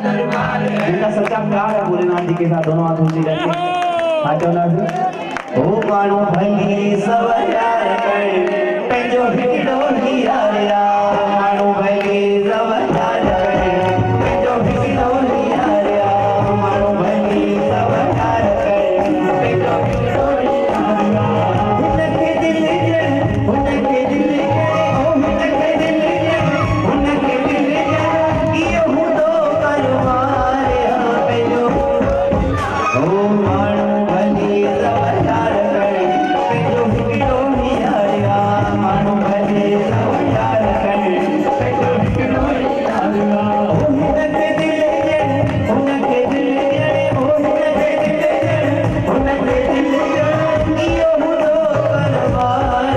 जिनका सच्चा प्यार है भोलेनाथ जी के साथ दोनों हाथ ऊंचे करके हाथों ना ओ मानो भली सब यार कर पेजो हिड़ो हियारा मानो भली सब यार कर पेजो हिड़ो हियारा मानो भली सब यार कर पेजो हिड़ो हियारा उनके दिल जड़ उनके दिल जड़ उनके दिल जड़ उनके दिल जड़ ये हुदो कलवार पेजो ओ मानो भली सब यार कर पेजो हिड़ो हियारा मानो भली सब यार कर पेजो हिड़ो हियारा उनके दिल जड़ उनके दिल जड़ उनके दिल जड़ उनके दिल जड़ ये हुदो कलवार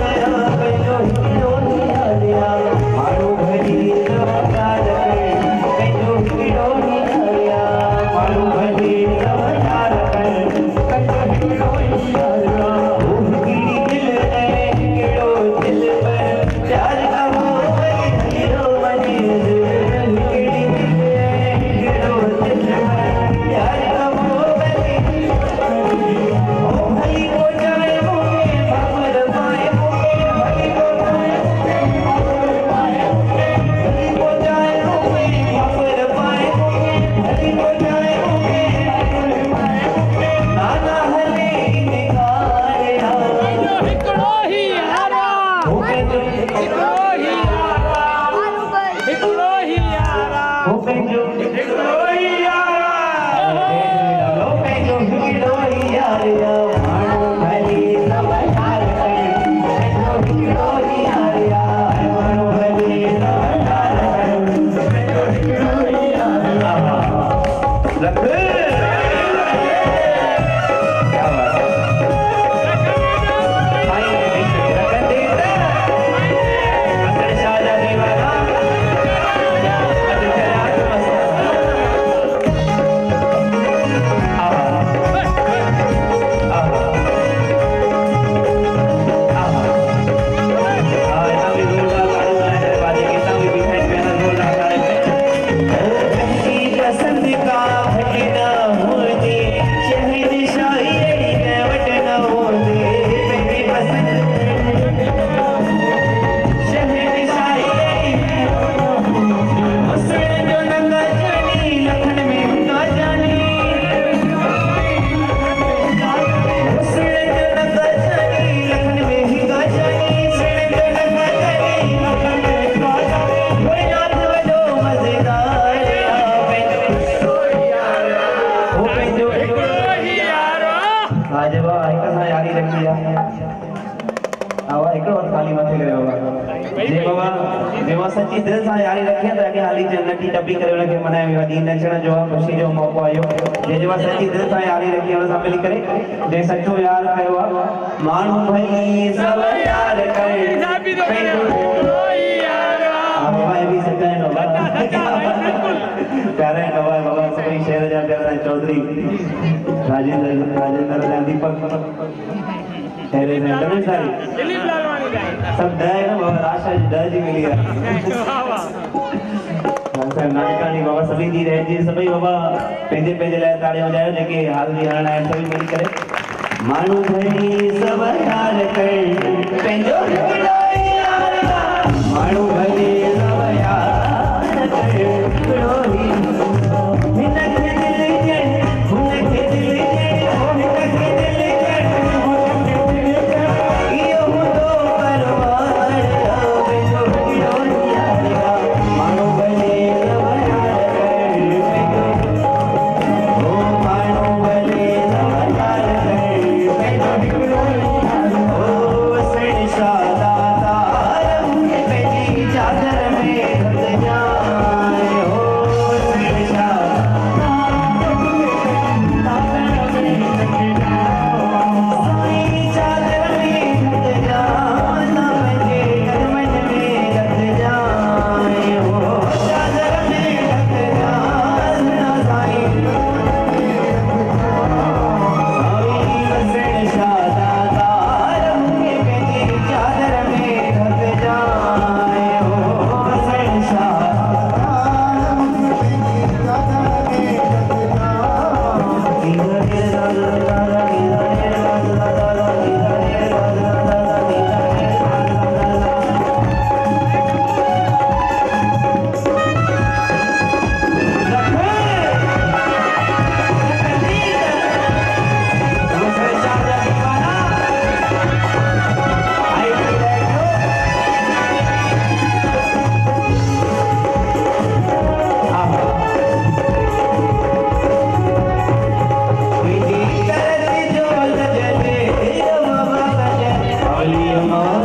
पेजो हिड़ो हियारा मानो भली सब यार कर पेजो हिड़ो हियारा मानो भली सब यार कर पेजो हिड़ो हियारा गिरी दिल है गिरो दिल पर प्यार का वो गिरो बने गिरी दिल है गिरो दिल पर प्यार का वो बने ओ भली को जाए मुझे भवर पाए मुझे भली को जाए मुझे भवर पाए भली को जाए मुझे भवर पाए मुझे भली को जाए मुझे भवर पाए नाना हले निकाल हिकड़ो ही यारा हो पेजो हिकड़ो ही यारा हिकड़ो ही यारा हो पेजो हिकड़ो ही यारा हो पेजो हिकड़ो हियारा मानो भली सब यार कर पेजो हिकड़ो हियारा मानो भली सब यार कर पेजो हिकड़ो हियारा लख क्या बात है भाई रखन देता अगर शाजा दीवाना अगर खराब पसंद का भजना होते शहर शायरी कैवट न होते मेरी पसंद शहर शायरी उसने जो नंगा जानी लखन में ना जानी उसने जो नंगा जानी लखन में ही ना जानी उसने जो नंगा जानी लखन में ना जानी कोई नाथ बजो मजेदार वो पेजो हिकड़ो ही यारा आज बा हिक सां यारी रखी आहे आवा हिकिड़ो हथु ख़ाली मथे करे बाबा जे बाबा जेवा सची दिलि सां यारी रखी आहे त अॻे हाली नटी टपी करे हुनखे मनाए वियो आहे ॾींहुं नचण जो आहे ख़ुशी जो मौक़ो आयो जेवा सची दिलि सां यारी रखी आहे हुन सां मिली करे जे सचो यार कयो आहे माण्हू भई सब यार करे हिकड़ो ही यारा बाबा ये भी सच्चा है बाबा प्यारे हैं बाबा सभी शहर जा प्यारे चौधरी राजेंद्र दीपक शहर में डबल सारी दिलीप लालवानी गाए सब डर है ना बाबा राशा डर जी मिली है वाह वाह सर नाटकानी बाबा सभी जी रहे जी सभी बाबा पंहिंजे पंहिंजे लाइ ताड़ियूं वॼायो जेके हाल जी हरण आहिनि सभी मिली करे माण्हू भई सब यार कर पंहिंजो हिकिड़ो यार माण्हू भई सब यार कर हिकिड़ो ही हिनखे दिल जड़ हुनखे दिल जड़ हुनखे दिल जड़ हुनखे दिल जड़ इहो हुदो परवार पंहिंजो हिकिड़ो यार माण्हू भई सब यार कर पंहिंजो ओ माण्हू भई सब यार कर पंहिंजो हिकिड़ो ओ सण शादा तार पंहिंजी चादर में घट जाए ओ मां